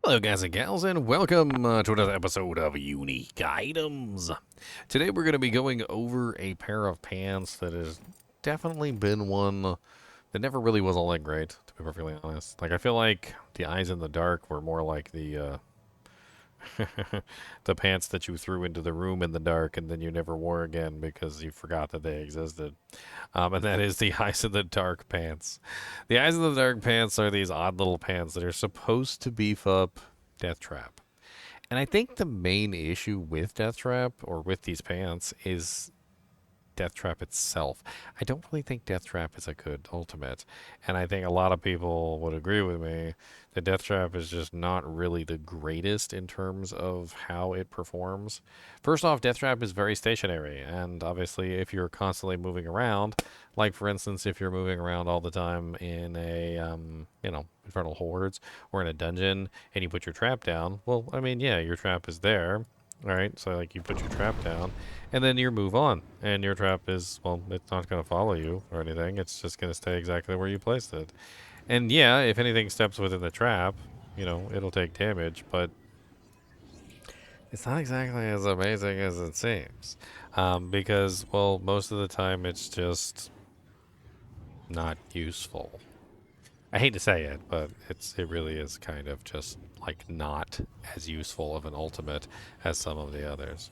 Hello guys and gals, and welcome to another episode of Unique Items. Today we're going to be going over a pair of pants that has definitely been one that never really was all that great, to be perfectly honest. Like, I feel like the eyes in the dark were more like the the pants that you threw into the room in the dark and then you never wore again because you forgot that they existed. And that is the Eyes in the Dark pants. The Eyes in the Dark pants are these odd little pants that are supposed to beef up Deathtrap. And I think the main issue with Deathtrap, or with these pants, is Deathtrap itself. I don't really think Deathtrap is a good ultimate, and I think a lot of people would agree with me that Deathtrap is just not really the greatest in terms of how it performs. First off, Deathtrap is very stationary, and obviously if you're constantly moving around, like for instance if you're moving around all the time in a, infernal hordes, or in a dungeon, and you put your trap down, well, I mean, yeah, your trap is there. All right, so like you put your trap down, and then you move on, and your trap is, well, it's not going to follow you or anything. It's just going to stay exactly where you placed it. And yeah, if anything steps within the trap, it'll take damage, but it's not exactly as amazing as it seems, because, well, most of the time it's just not useful. I hate to say it, but it really is kind of just like not as useful of an ultimate as some of the others.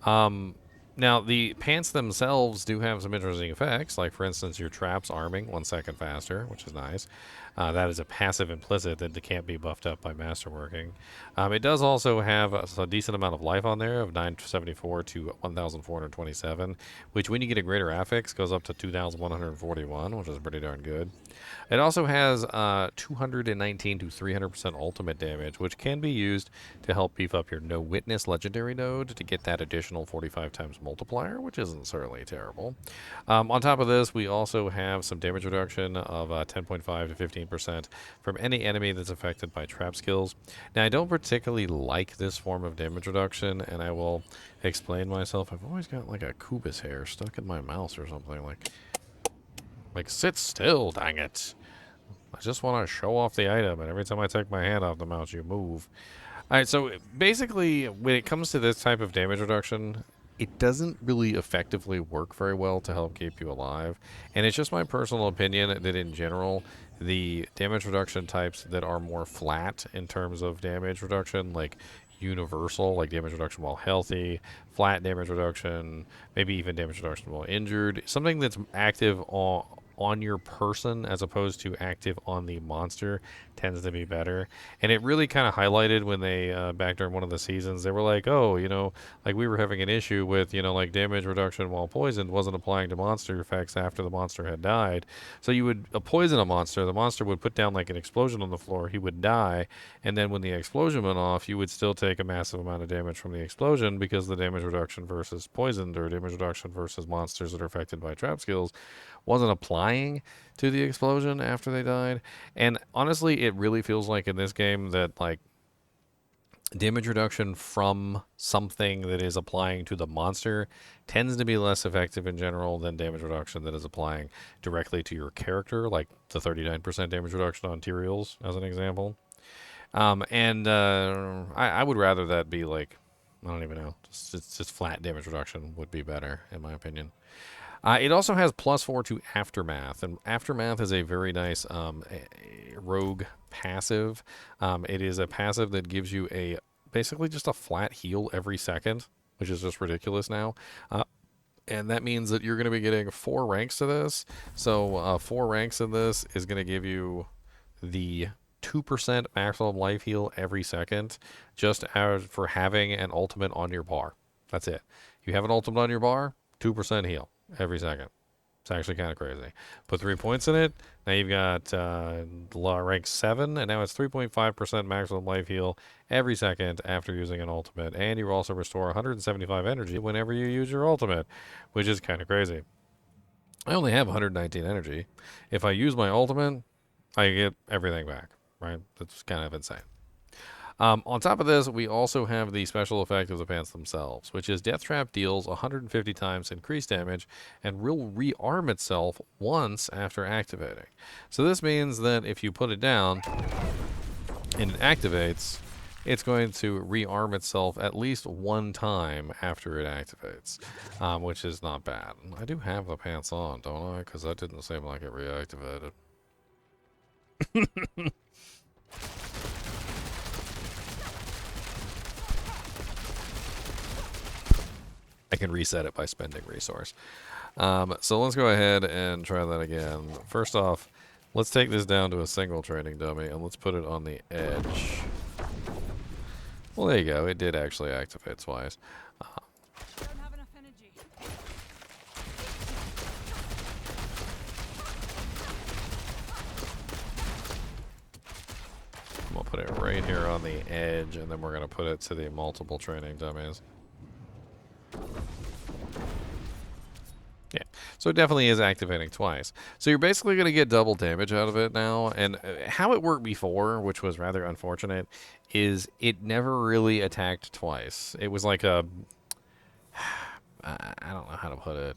Um, Now, the pants themselves do have some interesting effects, like, for instance, your traps arming 1 second faster, which is nice. That is a passive implicit that can't be buffed up by masterworking. It does also have a decent amount of life on there, of 974 to 1,427, which, when you get a greater affix, goes up to 2,141, which is pretty darn good. It also has 219 to 300% ultimate damage, which can be used to help beef up your No Witness legendary node to get that additional 45 times multiplier, which isn't certainly terrible. On top of this, we also have some damage reduction of 10.5 to 15% from any enemy that's affected by trap skills. Now, I don't particularly like this form of damage reduction, and I will explain myself. I've always got like a Kubus hair stuck in my mouse or something. Like, sit still, dang it. I just want to show off the item, and every time I take my hand off the mouse, you move. Alright, so basically, when it comes to this type of damage reduction, it doesn't really effectively work very well to help keep you alive. And it's just my personal opinion that in general, the damage reduction types that are more flat in terms of damage reduction, like universal, like damage reduction while healthy, flat damage reduction, maybe even damage reduction while injured, something that's active on your person as opposed to active on the monster tends to be better. And it really kind of highlighted when they, back during one of the seasons, they were like, oh, like we were having an issue with, like damage reduction while poisoned wasn't applying to monster effects after the monster had died. So you would poison a monster, the monster would put down like an explosion on the floor, he would die, and then when the explosion went off, you would still take a massive amount of damage from the explosion because the damage reduction versus poisoned, or damage reduction versus monsters that are affected by trap skills, wasn't applying to the explosion after they died. And honestly, it really feels like in this game that, like, damage reduction from something that is applying to the monster tends to be less effective in general than damage reduction that is applying directly to your character, like the 39% damage reduction on Tyraels, as an example. I would rather that be like, I don't even know, just flat damage reduction would be better, in my opinion. It also has +4 to Aftermath, and Aftermath is a very nice rogue passive. It is a passive that gives you basically just a flat heal every second, which is just ridiculous now. And that means that you're going to be getting 4 ranks to this. So 4 ranks in this is going to give you the 2% maximum life heal every second, just for having an ultimate on your bar. That's it. You have an ultimate on your bar, 2% heal every second. It's actually kind of crazy. Put 3 points in it. Now you've got rank 7, and now it's 3.5% maximum life heal every second after using an ultimate. And you also restore 175 energy whenever you use your ultimate, which is kind of crazy. I only have 119 energy. If I use my ultimate, I get everything back, right? That's kind of insane. On top of this, we also have the special effect of the pants themselves, which is Deathtrap deals 150 times increased damage and will rearm itself once after activating. So this means that if you put it down, and it activates, it's going to rearm itself at least one time after it activates, which is not bad. I do have the pants on, don't I? Because that didn't seem like it reactivated. I can reset it by spending resource. So let's go ahead and try that again. First off, let's take this down to a single training dummy and let's put it on the edge. Well, there you go. It did actually activate twice. Don't have enough energy. We'll put it right here on the edge, and then we're going to put it to the multiple training dummies. Yeah, so it definitely is activating twice. So you're basically going to get double damage out of it now. And how it worked before, which was rather unfortunate, is it never really attacked twice. It was like a... I don't know how to put it.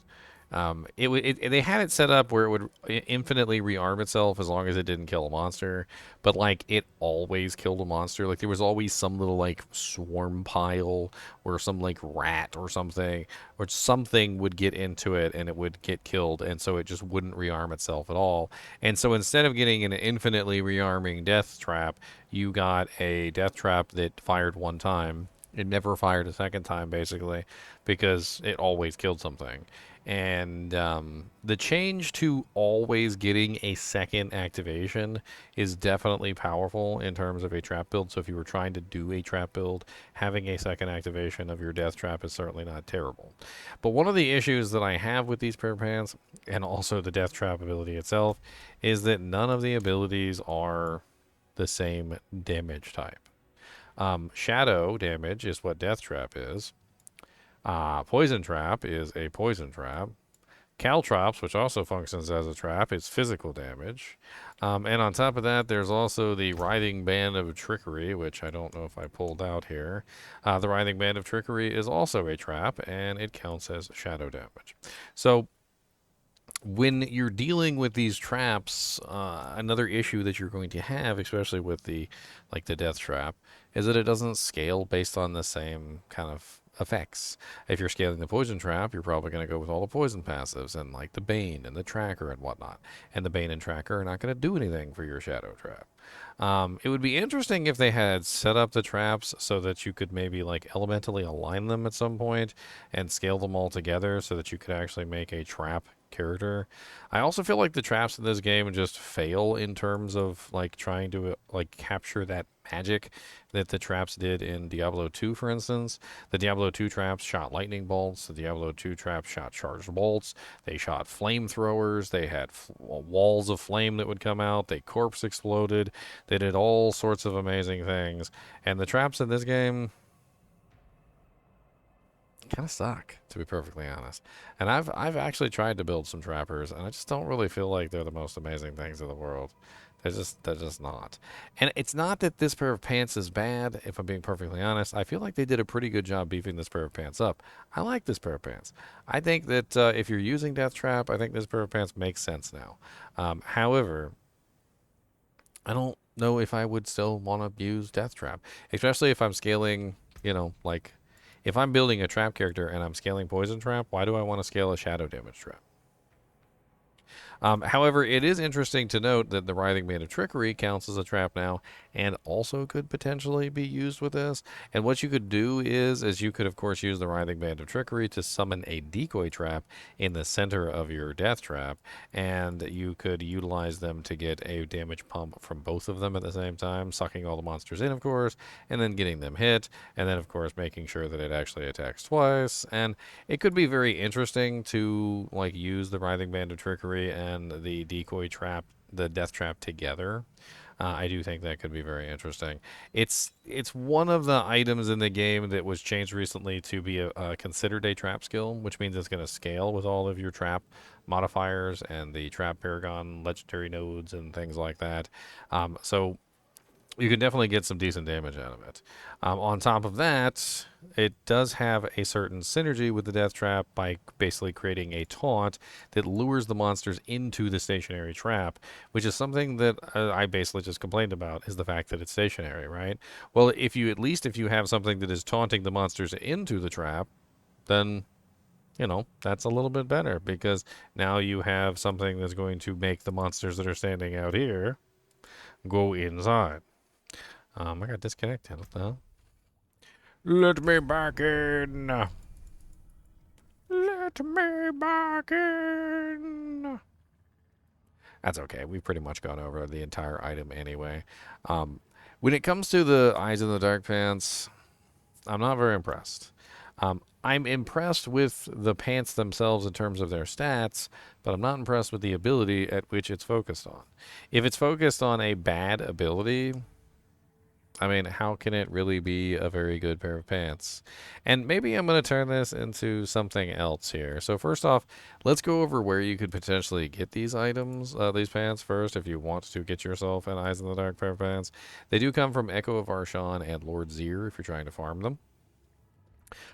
They had it set up where it would infinitely rearm itself as long as it didn't kill a monster, but like it always killed a monster. Like there was always some little like swarm pile or some like rat or something would get into it and it would get killed, and so it just wouldn't rearm itself at all. And so instead of getting an infinitely rearming death trap, you got a death trap that fired one time. It never fired a second time, basically, because it always killed something. And the change to always getting a second activation is definitely powerful in terms of a trap build. So if you were trying to do a trap build, having a second activation of your death trap is certainly not terrible. But one of the issues that I have with these pair of pants, and also the death trap ability itself, is that none of the abilities are the same damage type. Shadow damage is what Death Trap is. Poison Trap is a poison trap. Caltrops, which also functions as a trap, is physical damage. And on top of that, there's also the Writhing Band of Trickery, which I don't know if I pulled out here. The Writhing Band of Trickery is also a trap, and it counts as shadow damage. So when you're dealing with these traps, another issue that you're going to have, especially with the death trap, is that it doesn't scale based on the same kind of effects. If you're scaling the poison trap, you're probably going to go with all the poison passives and like the Bane and the Tracker and whatnot. And the Bane and Tracker are not going to do anything for your shadow trap. It would be interesting if they had set up the traps so that you could maybe like elementally align them at some point and scale them all together so that you could actually make a trap character. I also feel like the traps in this game just fail in terms of like trying to like capture that magic that the traps did in Diablo 2, for instance. The Diablo 2 traps shot lightning bolts. The Diablo 2 traps shot charged bolts. They shot flamethrowers. They had walls of flame that would come out. They corpse exploded. They did all sorts of amazing things. And the traps in this game kind of suck, to be perfectly honest. And I've actually tried to build some trappers, and I just don't really feel like they're the most amazing things in the world. They're just not. And it's not that this pair of pants is bad, if I'm being perfectly honest. I feel like they did a pretty good job beefing this pair of pants up. I like this pair of pants. I think that if you're using Death Trap, I think this pair of pants makes sense now. However, I don't know if I would still want to use Death Trap, especially if I'm scaling, like if I'm building a trap character and I'm scaling Poison Trap, why do I want to scale a Shadow Damage Trap? However, it is interesting to note that the Writhing Band of Trickery counts as a trap now and also could potentially be used with this. And what you could do is you could, of course, use the Writhing Band of Trickery to summon a decoy trap in the center of your death trap, and you could utilize them to get a damage pump from both of them at the same time, sucking all the monsters in, of course, and then getting them hit, and then, of course, making sure that it actually attacks twice. And it could be very interesting to, like, use the Writhing Band of Trickery and the decoy trap, the death trap together. I do think that could be very interesting. It's one of the items in the game that was changed recently to be considered a trap skill, which means it's going to scale with all of your trap modifiers and the trap paragon legendary nodes and things like that. So you can definitely get some decent damage out of it. On top of that, it does have a certain synergy with the death trap by basically creating a taunt that lures the monsters into the stationary trap, which is something that I basically just complained about is the fact that it's stationary, right? Well, if you at least if you have something that is taunting the monsters into the trap, then that's a little bit better because now you have something that's going to make the monsters that are standing out here go inside. I got disconnected. What the hell? Let me back in. Let me back in. That's okay. We've pretty much gone over the entire item anyway. Um, when it comes to the Eyes in the Dark pants, I'm not very impressed. I'm impressed with the pants themselves in terms of their stats, but I'm not impressed with the ability at which it's focused on. If it's focused on a bad ability, I mean, how can it really be a very good pair of pants? And maybe I'm going to turn this into something else here. So first off, let's go over where you could potentially get these items, these pants first, if you want to get yourself an Eyes in the Dark pair of pants. They do come from Echo of Arshan and Lord Zir if you're trying to farm them.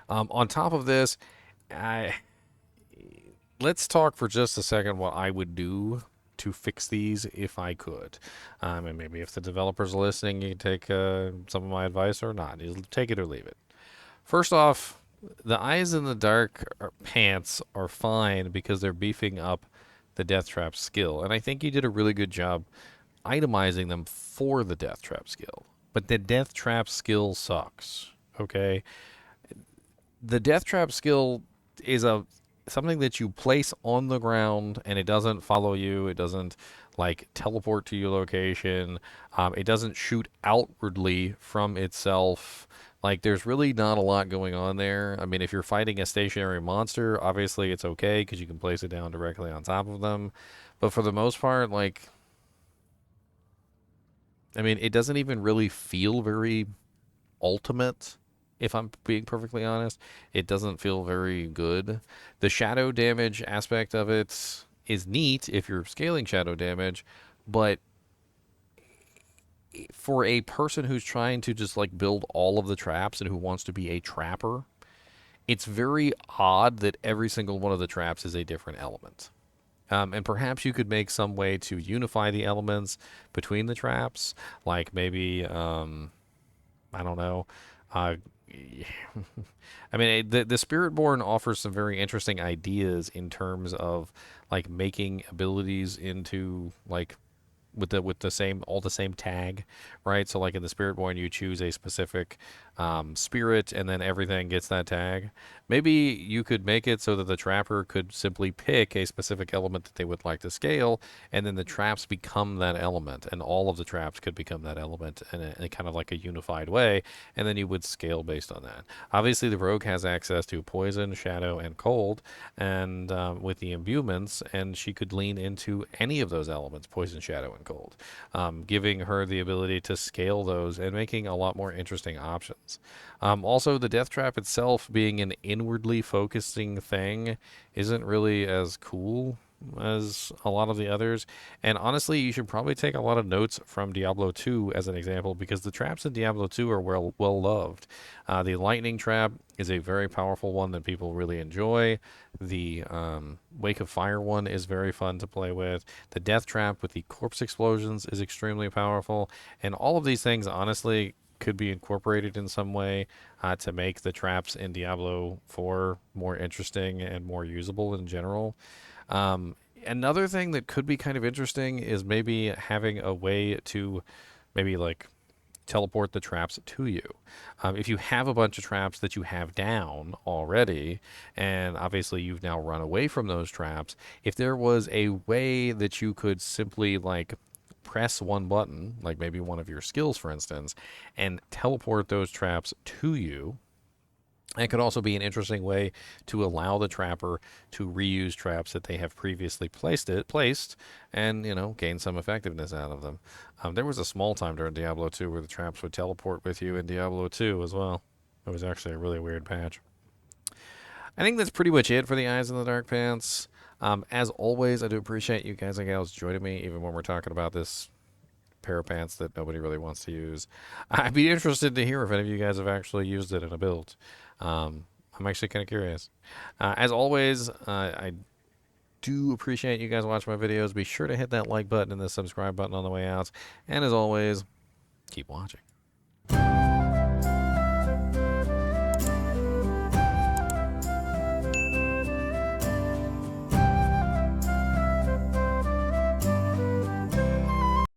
On top of this, I let's talk for just a second what I would do to fix these if I could. And maybe if the developers are listening, you can take some of my advice or not. You take it or leave it. First off, the Eyes in the Dark pants are fine because they're beefing up the Death Trap skill. And I think you did a really good job itemizing them for the Death Trap skill. But the Death Trap skill sucks. Okay? The Death Trap skill is a something that you place on the ground and it doesn't follow you. It doesn't like teleport to your location. It doesn't shoot outwardly from itself. Like there's really not a lot going on there. I mean, if you're fighting a stationary monster, obviously it's okay because you can place it down directly on top of them. But for the most part, like, I mean, it doesn't even really feel very ultimate. If I'm being perfectly honest, it doesn't feel very good. The shadow damage aspect of it is neat if you're scaling shadow damage, but for a person who's trying to just like build all of the traps and who wants to be a trapper, it's very odd that every single one of the traps is a different element. And perhaps you could make some way to unify the elements between the traps, like maybe I don't know. Uh, I mean, the Spiritborn offers some very interesting ideas in terms of like making abilities into like with the same all the same tag, right? So like in the Spiritborn, you choose a specific spirit, and then everything gets that tag. Maybe you could make it so that the trapper could simply pick a specific element that they would like to scale, and then the traps become that element, and all of the traps could become that element in a kind of like a unified way, and then you would scale based on that. Obviously, the rogue has access to poison, shadow, and cold, and with the imbuements, and she could lean into any of those elements, poison, shadow, and cold, giving her the ability to scale those and making a lot more interesting options. Also, the death trap itself being an inwardly focusing thing isn't really as cool as a lot of the others. And honestly, you should probably take a lot of notes from Diablo 2 as an example because the traps in Diablo 2 are well loved. The lightning trap is a very powerful one that people really enjoy. The Wake of Fire one is very fun to play with. The death trap with the corpse explosions is extremely powerful. And all of these things, honestly, could be incorporated in some way to make the traps in Diablo 4 more interesting and more usable in general. Another thing that could be kind of interesting is maybe having a way to maybe like teleport the traps to you. If you have a bunch of traps that you have down already, and obviously you've now run away from those traps, if there was a way that you could simply like press one button, like maybe one of your skills, for instance, and teleport those traps to you. It could also be an interesting way to allow the trapper to reuse traps that they have previously placed, and gain some effectiveness out of them. There was a small time during Diablo 2 where the traps would teleport with you in Diablo 2 as well. It was actually a really weird patch. I think that's pretty much it for the Eyes in the Dark Pants. As always, I do appreciate you guys and gals joining me, even when we're talking about this pair of pants that nobody really wants to use. I'd be interested to hear if any of you guys have actually used it in a build. I'm actually kind of curious. As always, I do appreciate you guys watching my videos. Be sure to hit that like button and the subscribe button on the way out. And as always, keep watching.